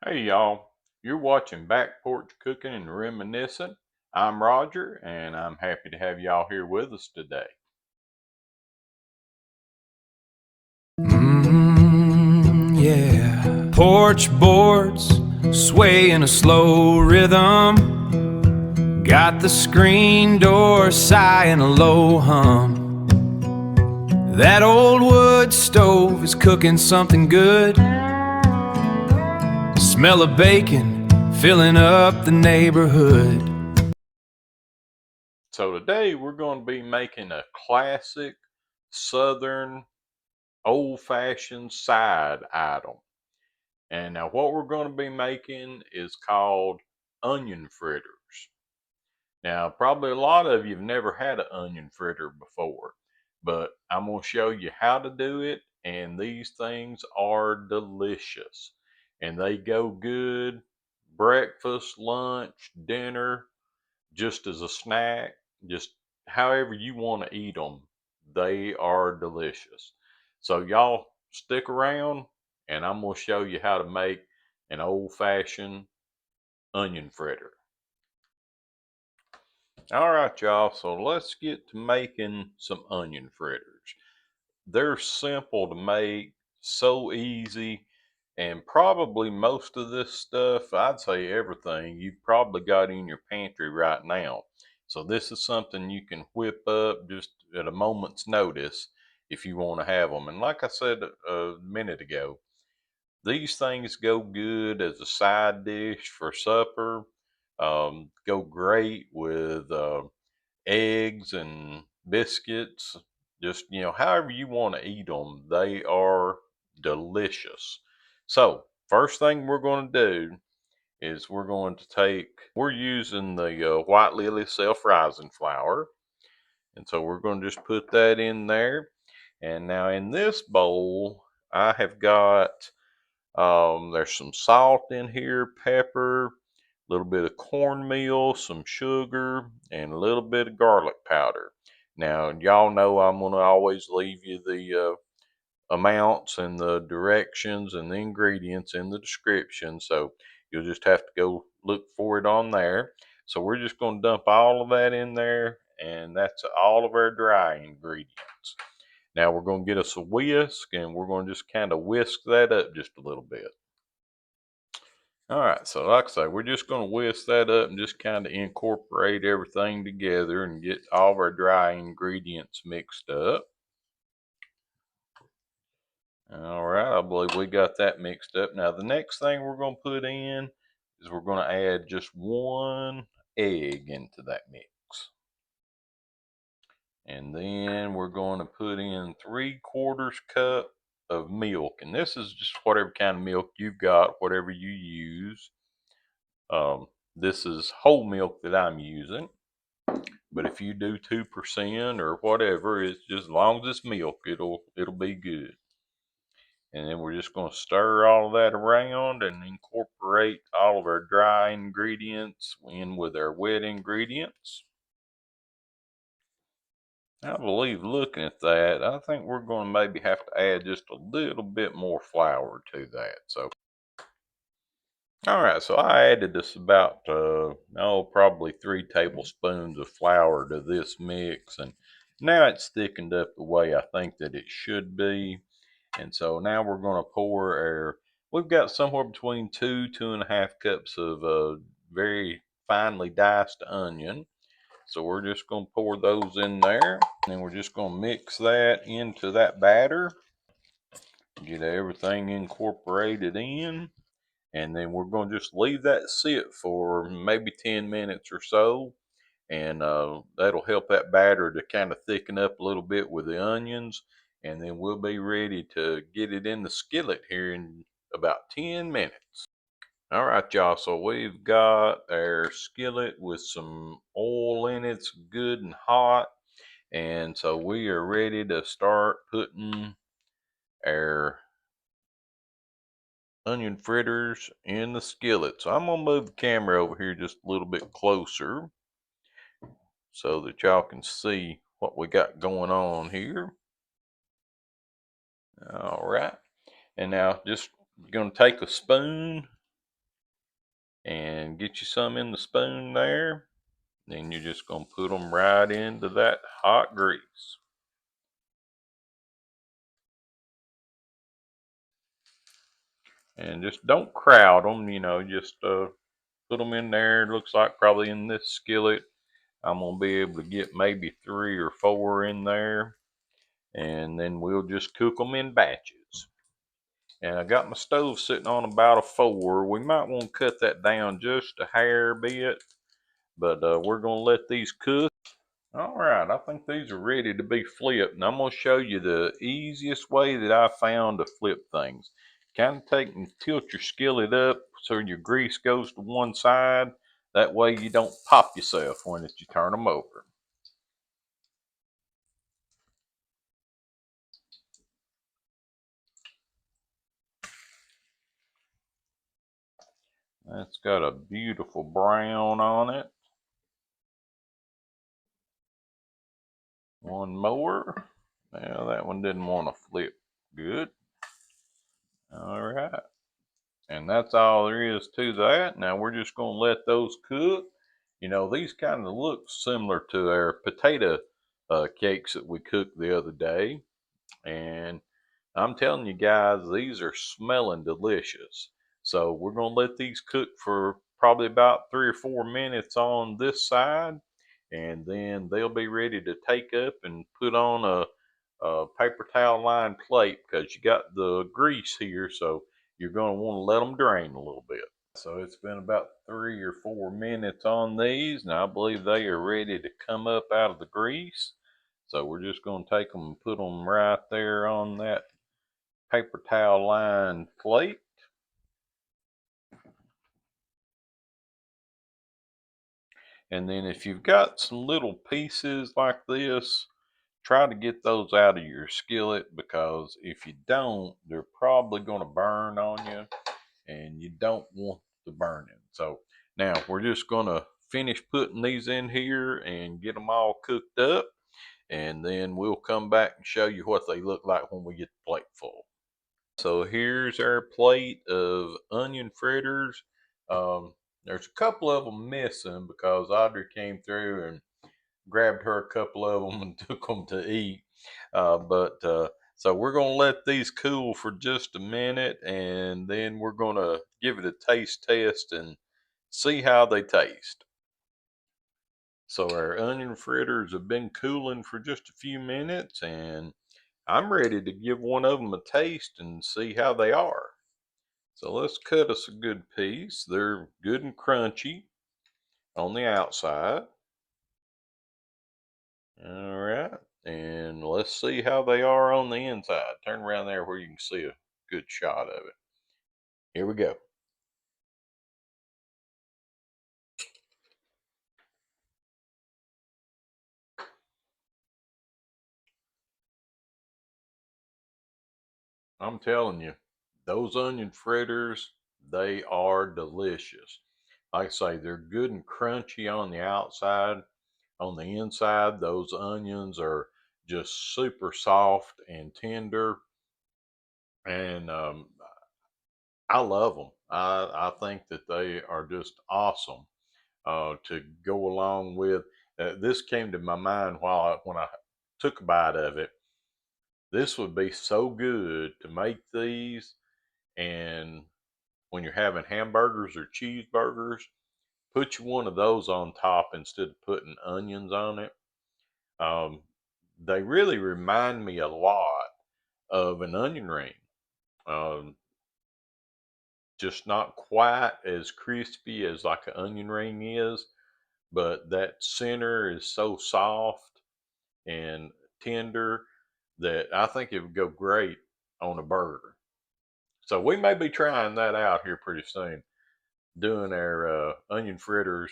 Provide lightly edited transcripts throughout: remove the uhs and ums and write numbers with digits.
Hey y'all, you're watching Back Porch Cooking and Reminiscing. I'm Roger and I'm happy to have y'all here with us today. Yeah. Porch boards sway in a slow rhythm. Got the screen door sighing a low hum. That old wood stove is cooking something good. Smell of bacon filling up the neighborhood. So today we're going to be making a classic Southern old-fashioned side item. And now what we're going to be making is called onion fritters. Now, probably a lot of you have never had an onion fritter before, but I'm going to show you how to do it, and these things are delicious. And they go good breakfast, lunch, dinner, just as a snack, just however you want to eat them. They are delicious. So y'all stick around, and I'm going to show you how to make an old-fashioned onion fritter. All right, y'all, so let's get to making some onion fritters. They're simple to make, so easy, and probably most of this stuff, I'd say everything, you've probably got in your pantry right now. So this is something you can whip up just at a moment's notice if you want to have them. And like I said a minute ago, these things go good as a side dish for supper. Go great with eggs and biscuits. Just, however you want to eat them, they are delicious. So, first thing we're going to do is we're using the white lily self-rising flour. And so we're going to just put that in there. And now in this bowl, I have got there's some salt in here, pepper, a little bit of cornmeal, some sugar, and a little bit of garlic powder. Now, y'all know I'm going to always leave you the amounts and the directions and the ingredients in the description, so you'll just have to go look for it on there. So we're just going to dump all of that in there, and that's all of our dry ingredients. Now we're going to get us a whisk, and we're going to just kind of whisk that up just a little bit. All right, so like I say, we're just going to whisk that up and just kind of incorporate everything together and get all of our dry ingredients mixed up. All right, I believe we got that mixed up. Now, the next thing we're going to put in is we're going to add just one egg into that mix. And then we're going to put in 3/4 cup of milk. And this is just whatever kind of milk you've got, whatever you use. This is whole milk that I'm using. But if you do 2% or whatever, it's just as long as it's milk, it'll be good. And then we're just going to stir all of that around and incorporate all of our dry ingredients in with our wet ingredients. I believe looking at that, I think we're going to maybe have to add just a little bit more flour to that. So, all right, so I added this about, probably 3 tablespoons of flour to this mix. And now it's thickened up the way I think that it should be. And so now we're going to we've got somewhere between 2.5 cups of very finely diced onion. So we're just going to pour those in there. And then we're just going to mix that into that batter. Get everything incorporated in. And then we're going to just leave that sit for maybe 10 minutes or so. And that'll help that batter to kind of thicken up a little bit with the onions. And then we'll be ready to get it in the skillet here in about 10 minutes. All right, y'all. So we've got our skillet with some oil in it. It's good and hot. And so we are ready to start putting our onion fritters in the skillet. So I'm going to move the camera over here just a little bit closer so that y'all can see what we got going on here. All right. And now just going to take a spoon and get you some in the spoon there. Then you're just going to put them right into that hot grease. And just don't crowd them, just put them in there. It looks like probably in this skillet, I'm going to be able to get maybe 3 or 4 in there. And then we'll just cook them in batches. And I got my stove sitting on about a 4. We might want to cut that down just a hair bit, but we're going to let these cook. All right, I think these are ready to be flipped, and I'm going to show you the easiest way that I found to flip things. Kind of take and tilt your skillet up so your grease goes to one side. That way you don't pop yourself when you turn them over. That's got a beautiful brown on it. One more. Now that one didn't want to flip good. All right. And that's all there is to that. Now we're just going to let those cook. These kind of look similar to our potato cakes that we cooked the other day. And I'm telling you guys, these are smelling delicious. So we're going to let these cook for probably about 3 or 4 minutes on this side. And then they'll be ready to take up and put on a paper towel lined plate because you got the grease here. So you're going to want to let them drain a little bit. So it's been about 3 or 4 minutes on these, and I believe they are ready to come up out of the grease. So we're just going to take them and put them right there on that paper towel lined plate. And then if you've got some little pieces like this, try to get those out of your skillet, because if you don't, they're probably going to burn on you, and you don't want the burning. So now we're just going to finish putting these in here and get them all cooked up, and then we'll come back and show you what they look like when we get the plate full. So here's our plate of onion fritters. There's a couple of them missing because Audrey came through and grabbed her a couple of them and took them to eat. But so we're going to let these cool for just a minute, and then we're going to give it a taste test and see how they taste. So our onion fritters have been cooling for just a few minutes, and I'm ready to give one of them a taste and see how they are. So let's cut us a good piece. They're good and crunchy on the outside. All right. And let's see how they are on the inside. Turn around there where you can see a good shot of it. Here we go. I'm telling you, those onion fritters, they are delicious. Like I say, they're good and crunchy on the outside. On the inside, those onions are just super soft and tender. And I love them. I think that they are just awesome to go along with. This came to my mind when I took a bite of it. This would be so good to make these, and when you're having hamburgers or cheeseburgers, put you one of those on top instead of putting onions on it. Um, they really remind me a lot of an onion ring. Um, just not quite as crispy as like an onion ring is, but that center is so soft and tender that I think it would go great on a burger. So we may be trying that out here pretty soon, doing our onion fritters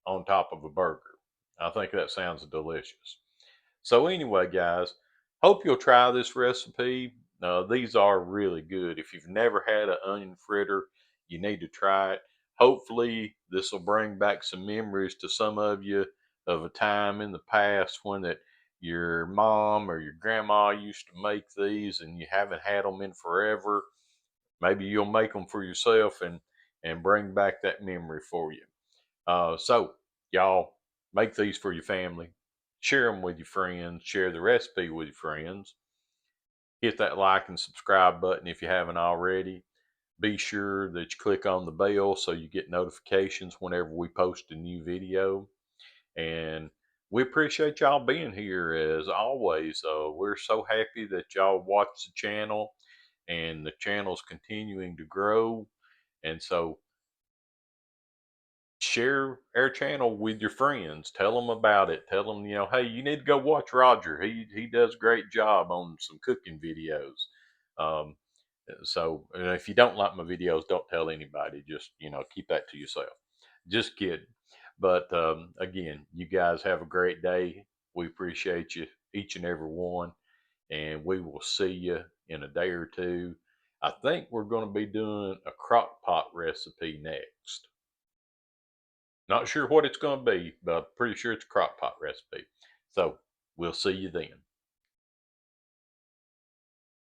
on top of a burger. I think that sounds delicious. So anyway, guys, hope you'll try this recipe. These are really good. If you've never had an onion fritter, you need to try it. Hopefully, this will bring back some memories to some of you of a time in the past when that your mom or your grandma used to make these and you haven't had them in forever. Maybe you'll make them for yourself and and bring back that memory for you. So, y'all, make these for your family, share them with your friends, share the recipe with your friends. Hit that like and subscribe button if you haven't already. Be sure that you click on the bell so you get notifications whenever we post a new video. And we appreciate y'all being here as always. We're so happy that y'all watch the channel, and the channel's continuing to grow. And so share our channel with your friends. Tell them about it. Tell them, hey, you need to go watch Roger. He does a great job on some cooking videos. Um, so and if you don't like my videos, don't tell anybody. Just keep that to yourself. Just kidding. But again, you guys have a great day. We appreciate you, each and every one, and we will see you in a day or two. I think we're going to be doing a crock pot recipe next. Not sure what it's going to be, but I'm pretty sure it's a crock pot recipe. So we'll see you then.